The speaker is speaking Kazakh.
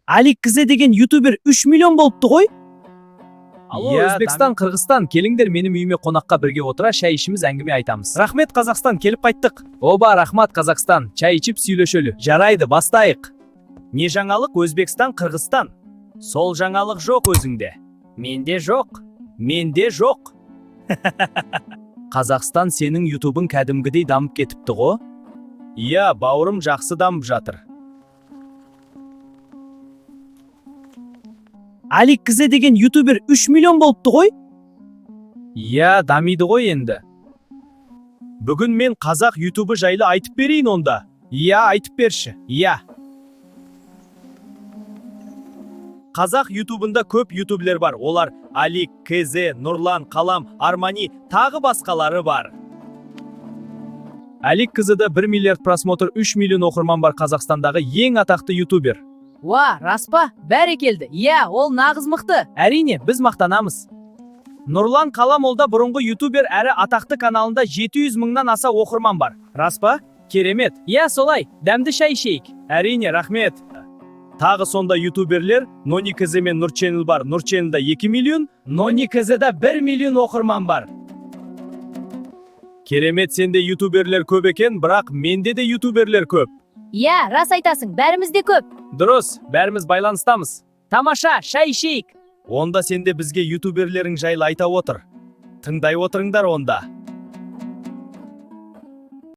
Алик Кызе деген ютубер 3 миллион болыпты ғой. Алло, Өзбекстан, Кыргызстан, келіңдер менің үйіме қонаққа бірге отыра, шай ішіміз, әңгіме айтамыз. Рахмет, Қазақстан, келіп қайттық. Оба, рахмат, Қазақстан. Чай ішіп сөйлешөлі. Жарайды, бастайық. Не жаңалық Өзбекстан, Қырғызстан? Сол жаңалық жоқ өзіңде. Менде жоқ. Менде жоқ. Қазақстан, сенің ютубың кәдімгідей дамып кетіпті ғой? Иә, бауырым, жақсы дамып жатыр. Алик Кызе деген ютубер 3 миллион болыпты ғой? Иә, дамиды ғой енді. Бүгін мен қазақ ютубы жайлы айтып берейін онда. Иә, айтып берші. Иә. Қазақ ютубында көп ютуберлер бар. Олар Алик, Кызе, Нұрлан, Қалам, Армани, тағы басқалары бар. Алик Кызыда 1 миллиард просмотр, 3 миллион оқырман бар, Қазақстандағы ең атақты ютубер. Уа, распа, бәрекелді. Иә, ол нағыз мықты. Әрине, біз мақтанамыз. Нұрлан Қалам олда бұрынғы ютубер әрі атақты каналында 700 мыңнан аса оқырман бар. Рас па? Керемет. Иә, солай. Дәмді шай ішейік. Әрине, рахмет. Тағы сонда ютуберлер Нони Кызе мен Нұрченіл бар. Нұрченілда 2 миллион, Нони Кызеда 1 миллион оқырман бар. Керемет, сенде ютуберлер көп екен, бірақ менде де ютуберлер көп. Иә, рас айтасың, бәрімізде көп. Дұрыс, бәріміз байланыстамыз. Тамаша, шай ішейік. Онда сенде бізге ютуберлерің жайлы айта отыр. Тыңдай отырыңдар онда.